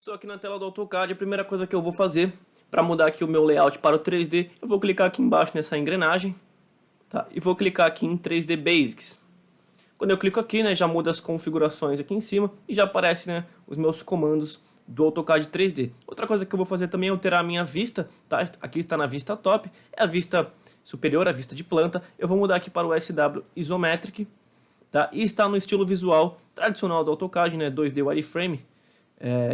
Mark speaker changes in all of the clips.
Speaker 1: Estou aqui na tela do AutoCAD, a primeira coisa que eu vou fazer para mudar aqui o meu layout para o 3D, eu vou clicar aqui embaixo nessa engrenagem, tá? E vou clicar aqui em 3D Basics. Quando eu clico aqui, né, já muda as configurações aqui em cima e já aparece, né, os meus comandos do AutoCAD 3D. Outra coisa que eu vou fazer também é alterar a minha vista, tá? Aqui está na vista top, é a vista superior, a vista de planta. Eu vou mudar aqui para o SW Isometric, tá? E está no estilo visual tradicional do AutoCAD, né, 2D Wireframe.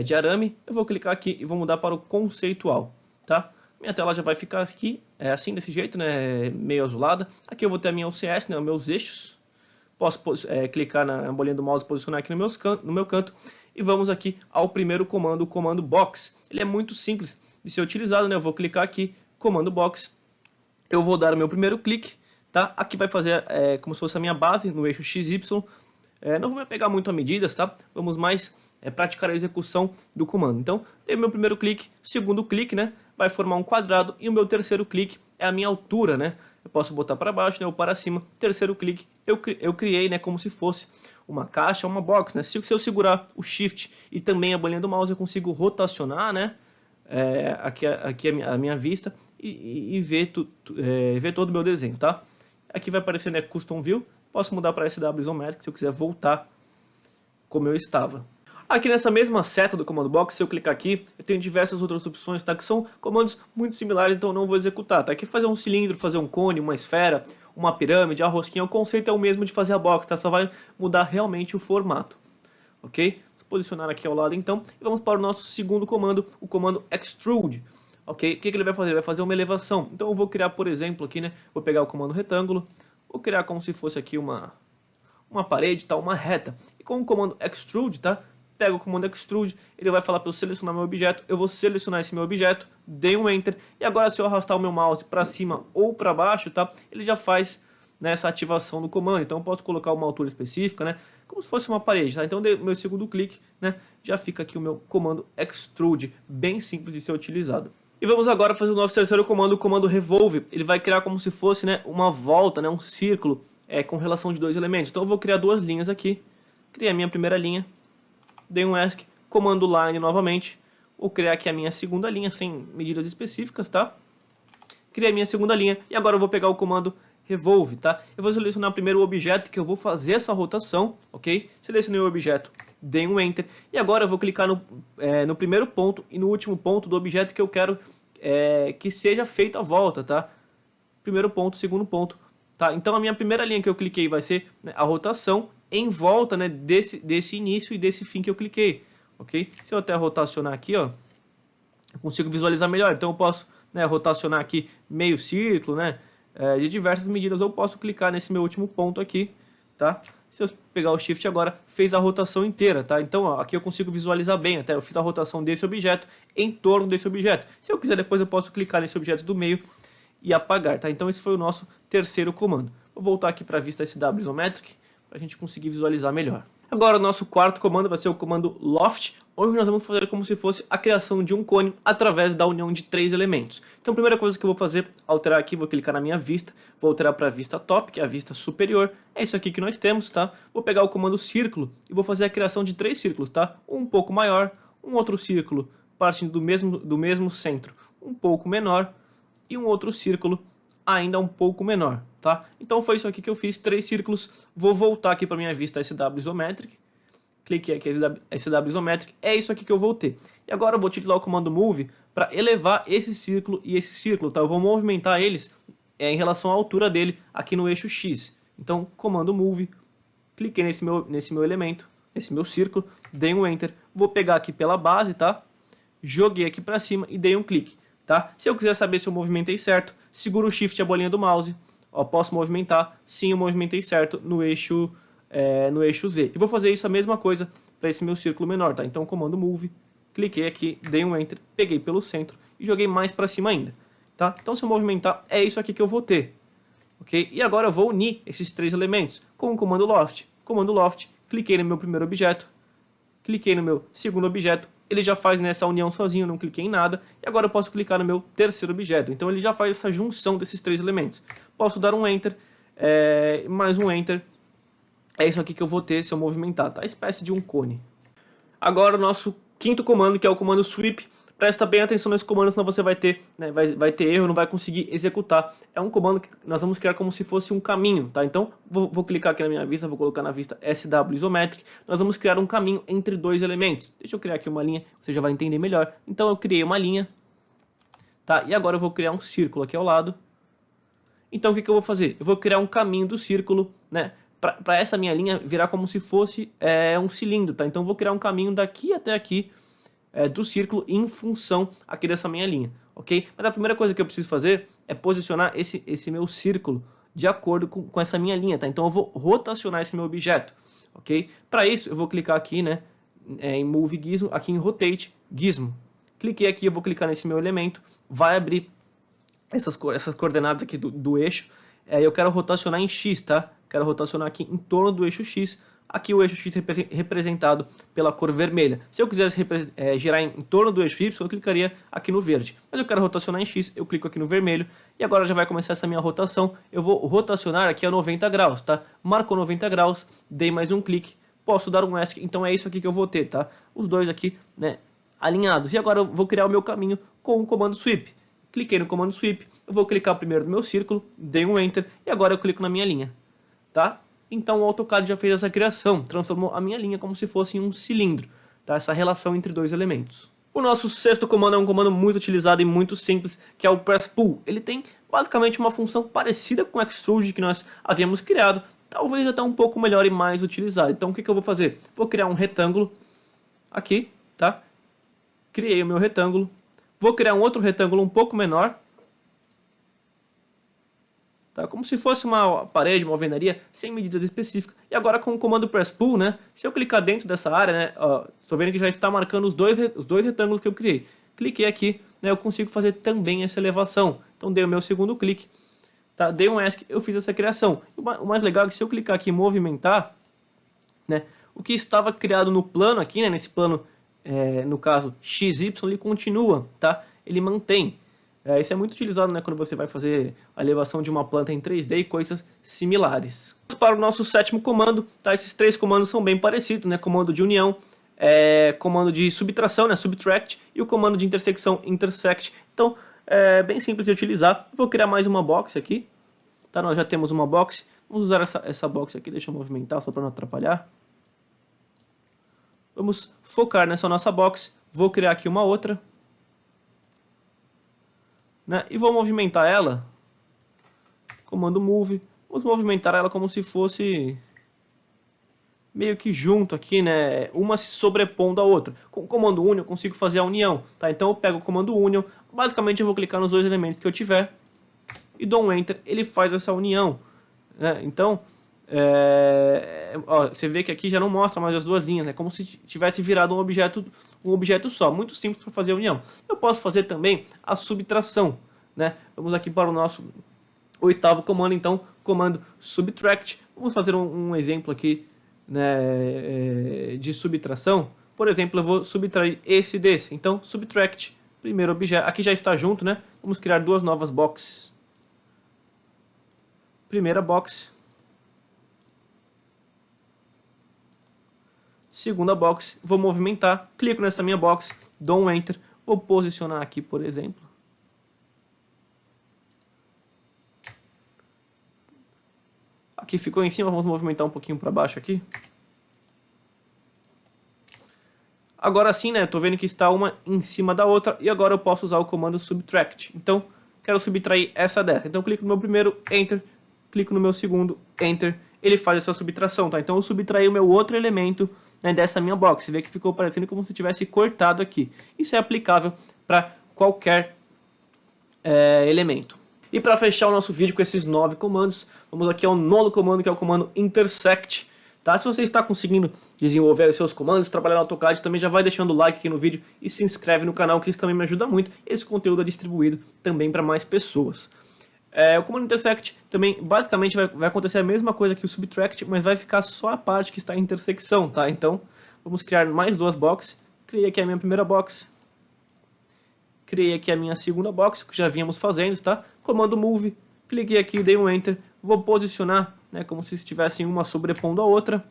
Speaker 1: De arame, eu vou clicar aqui e vou mudar para o conceitual, tá? Minha tela já vai ficar aqui, assim, desse jeito, né, meio azulada. Aqui eu vou ter a minha OCS, né, os meus eixos. Posso clicar na bolinha do mouse e posicionar aqui no meu canto. E vamos aqui ao primeiro comando, o comando Box. Ele é muito simples de ser utilizado, né? Eu vou clicar aqui, comando Box. Eu vou dar o meu primeiro clique, tá? Aqui vai fazer como se fosse a minha base no eixo XY. Não vou me pegar muito a medidas, tá? Vamos mais praticar a execução do comando. Então, dei meu primeiro clique, segundo clique, né? Vai formar um quadrado e o meu terceiro clique é a minha altura, né? Eu posso botar para baixo, né, ou para cima. Terceiro clique, eu criei, né, como se fosse uma caixa, uma box, né? Se eu segurar o Shift e também a bolinha do mouse, eu consigo rotacionar, né? Aqui a minha vista e ver todo o meu desenho, tá? Aqui vai aparecer, né, Custom View. Posso mudar para SW Isometric se eu quiser voltar como eu estava. Aqui nessa mesma seta do comando box, se eu clicar aqui, eu tenho diversas outras opções, tá? Que são comandos muito similares, então eu não vou executar, tá? Aqui fazer um cilindro, fazer um cone, uma esfera, uma pirâmide, a rosquinha, o conceito é o mesmo de fazer a box, tá? Só vai mudar realmente o formato, ok? Vou posicionar aqui ao lado então, e vamos para o nosso segundo comando, o comando Extrude, ok? O que ele vai fazer? Ele vai fazer uma elevação. Então eu vou criar, por exemplo, aqui, né? Vou pegar o comando retângulo, vou criar como se fosse aqui uma parede, tá? Uma reta. E com o comando Extrude, tá? Pego o comando Extrude, ele vai falar para eu selecionar meu objeto, eu vou selecionar esse meu objeto, dei um Enter, e agora se eu arrastar o meu mouse para cima ou para baixo, tá? Ele já faz, né, essa ativação do comando, então eu posso colocar uma altura específica, né? Como se fosse uma parede, tá? Então dei o meu segundo clique, né? Já fica aqui o meu comando Extrude, bem simples de ser utilizado. E vamos agora fazer o nosso terceiro comando, o comando Revolve. Ele vai criar como se fosse, né, uma volta, né, um círculo, com relação de dois elementos. Então eu vou criar duas linhas aqui, criei a minha primeira linha, dei um ESC, comando Line novamente, vou criar aqui a minha segunda linha, sem medidas específicas, tá? Criei a minha segunda linha, e agora eu vou pegar o comando Revolve, tá? Eu vou selecionar primeiro o objeto que eu vou fazer essa rotação, ok? Selecionei o objeto, dei um Enter, e agora eu vou clicar no primeiro ponto e no último ponto do objeto que eu quero que seja feita a volta, tá? Primeiro ponto, segundo ponto, tá? Então a minha primeira linha que eu cliquei vai ser, né, a rotação em volta, né, desse início e desse fim que eu cliquei, ok? Se eu até rotacionar aqui, ó, eu consigo visualizar melhor. Então eu posso, né, rotacionar aqui meio círculo, né, de diversas medidas. Eu posso clicar nesse meu último ponto aqui, tá? Se eu pegar o Shift agora, fez a rotação inteira, tá? Então, ó, aqui eu consigo visualizar bem, até eu fiz a rotação desse objeto em torno desse objeto. Se eu quiser depois eu posso clicar nesse objeto do meio e apagar, tá? Então esse foi o nosso terceiro comando. Vou voltar aqui para a vista SW Isometric, para a gente conseguir visualizar melhor. Agora o nosso quarto comando vai ser o comando Loft, onde nós vamos fazer como se fosse a criação de um cone através da união de três elementos. Então a primeira coisa que eu vou fazer, alterar aqui, vou clicar na minha vista, vou alterar para a vista top, que é a vista superior, é isso aqui que nós temos, tá? Vou pegar o comando Círculo e vou fazer a criação de três círculos, tá? Um pouco maior, um outro círculo partindo do mesmo centro, um pouco menor, e um outro círculo ainda um pouco menor, tá? Então foi isso aqui que eu fiz, três círculos. Vou voltar aqui para minha vista SW Isometric, cliquei aqui SW Isometric, é isso aqui que eu vou ter. E agora eu vou utilizar o comando Move para elevar esse círculo e esse círculo, tá? Eu vou movimentar eles em relação à altura dele aqui no eixo X. Então, comando Move, cliquei nesse meu elemento, esse meu círculo, dei um Enter, vou pegar aqui pela base, tá? Joguei aqui para cima e dei um clique. Tá? Se eu quiser saber se eu movimentei certo, seguro o Shift e a bolinha do mouse. Ó, posso movimentar, sim, eu movimentei certo no eixo Z. E vou fazer isso a mesma coisa para esse meu círculo menor, tá? Então, comando Move, cliquei aqui, dei um Enter, peguei pelo centro e joguei mais para cima ainda, tá? Então, se eu movimentar, é isso aqui que eu vou ter, ok? E agora eu vou unir esses três elementos com o comando Loft. Comando Loft, cliquei no meu primeiro objeto, cliquei no meu segundo objeto, ele já faz nessa união sozinho, não cliquei em nada, e agora eu posso clicar no meu terceiro objeto. Então ele já faz essa junção desses três elementos. Posso dar um Enter, mais um Enter, é isso aqui que eu vou ter se eu movimentar, tá? Espécie de um cone. Agora o nosso quinto comando, que é o comando sweep. Presta bem atenção nesse comando, senão você vai ter, né, vai ter erro, não vai conseguir executar. É um comando que nós vamos criar como se fosse um caminho, tá? Então, vou clicar aqui na minha vista, vou colocar na vista SW Isometric. Nós vamos criar um caminho entre dois elementos. Deixa eu criar aqui uma linha, você já vai entender melhor. Então, eu criei uma linha, tá? E agora eu vou criar um círculo aqui ao lado. Então, o que eu vou fazer? Eu vou criar um caminho do círculo, né? Para essa minha linha virar como se fosse um cilindro, tá? Então, eu vou criar um caminho daqui até aqui, do círculo em função aqui dessa minha linha, ok? Mas a primeira coisa que eu preciso fazer é posicionar esse meu círculo de acordo com essa minha linha, tá? Então eu vou rotacionar esse meu objeto, ok? Para isso eu vou clicar aqui, né, em Move Gizmo, aqui em Rotate Gizmo. Cliquei aqui, eu vou clicar nesse meu elemento, vai abrir essas coordenadas aqui do eixo. Eu quero rotacionar em X, tá? Quero rotacionar aqui em torno do eixo X. Aqui o eixo X representado pela cor vermelha. Se eu quisesse girar em torno do eixo Y, eu clicaria aqui no verde. Mas eu quero rotacionar em X, eu clico aqui no vermelho. E agora já vai começar essa minha rotação. Eu vou rotacionar aqui a 90 graus, tá? Marcou 90 graus, dei mais um clique, posso dar um ESC. Então é isso aqui que eu vou ter, tá? Os dois aqui, né, alinhados. E agora eu vou criar o meu caminho com o comando Sweep. Cliquei no comando Sweep, eu vou clicar primeiro no meu círculo, dei um Enter e agora eu clico na minha linha, tá? Então o AutoCAD já fez essa criação, transformou a minha linha como se fosse um cilindro, tá? Essa relação entre dois elementos. O nosso sexto comando é um comando muito utilizado e muito simples, que é o Press Pull. Ele tem basicamente uma função parecida com o Extrude que nós havíamos criado, talvez até um pouco melhor e mais utilizado. Então o que eu vou fazer? Vou criar um retângulo aqui, tá? Criei o meu retângulo. Vou criar um outro retângulo um pouco menor, tá? Como se fosse uma parede, uma alvenaria, sem medidas específicas. E agora com o comando Press Pull, né? Se eu clicar dentro dessa área, né? Ó, estou vendo que já está marcando os dois retângulos que eu criei. Cliquei aqui, né? Eu consigo fazer também essa elevação. Então dei o meu segundo clique, tá? Dei um ESC, eu fiz essa criação. O mais legal é que se eu clicar aqui em movimentar, né? O que estava criado no plano aqui, né? Nesse plano, no caso XY, ele continua, tá? Ele mantém. Isso é muito utilizado, né, quando você vai fazer a elevação de uma planta em 3D e coisas similares. Para o nosso sétimo comando, tá? Esses três comandos são bem parecidos, né? Comando de união, comando de subtração, né? Subtract, e o comando de intersecção, intersect. Então, é bem simples de utilizar. Vou criar mais uma box aqui, tá? Nós já temos uma box. Vamos usar essa box aqui, deixa eu movimentar só para não atrapalhar. Vamos focar nessa nossa box. Vou criar aqui uma outra, né? E vou movimentar ela, comando Move, vamos movimentar ela como se fosse meio que junto aqui, né? Uma se sobrepondo à outra. Com o comando Union eu consigo fazer a união, tá? Então eu pego o comando Union, basicamente eu vou clicar nos dois elementos que eu tiver e dou um Enter, ele faz essa união, né? Então, ó, você vê que aqui já não mostra mais as duas linhas, né? Como se tivesse virado um objeto só, muito simples para fazer a união. Eu posso fazer também a subtração, né? Vamos aqui para o nosso oitavo comando, então, comando Subtract. Vamos fazer um exemplo aqui, né, de subtração. Por exemplo, eu vou subtrair esse desse. Então, Subtract, primeiro objeto, aqui já está junto, né? Vamos criar duas novas boxes. Primeira box. Segunda box, vou movimentar, clico nessa minha box, dou um Enter, vou posicionar aqui, por exemplo. Aqui ficou em cima, vamos movimentar um pouquinho para baixo aqui. Agora sim, né, estou vendo que está uma em cima da outra, e agora eu posso usar o comando Subtract. Então, quero subtrair essa dessa. Então, clico no meu primeiro, Enter, clico no meu segundo, Enter, ele faz essa subtração, tá? Então, eu subtraí o meu outro elemento, né, dessa minha box. Você vê que ficou parecendo como se tivesse cortado aqui. Isso é aplicável para qualquer elemento. E para fechar o nosso vídeo com esses 9 comandos, vamos aqui ao nono comando, que é o comando Intersect. Tá? Se você está conseguindo desenvolver os seus comandos, trabalhar no AutoCAD, também já vai deixando o like aqui no vídeo e se inscreve no canal, que isso também me ajuda muito. Esse conteúdo é distribuído também para mais pessoas. O comando Intersect também, basicamente, vai acontecer a mesma coisa que o Subtract, mas vai ficar só a parte que está em intersecção, tá? Então, vamos criar mais duas boxes. Criei aqui a minha primeira box. Criei aqui a minha segunda box, que já vínhamos fazendo, tá? Comando Move, cliquei aqui, dei um Enter. Vou posicionar, né, como se estivessem uma sobrepondo a outra,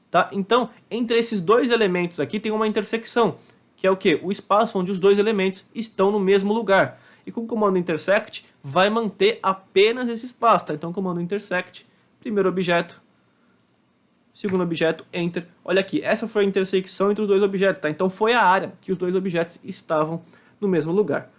Speaker 1: tá? Então, entre esses dois elementos aqui tem uma intersecção. que é o quê? O espaço onde os dois elementos estão no mesmo lugar. E com o comando intersect, vai manter apenas esse espaço, tá? Então, comando intersect, primeiro objeto, segundo objeto, enter. Olha aqui, essa foi a intersecção entre os dois objetos, tá? Então, foi a área que os dois objetos estavam no mesmo lugar.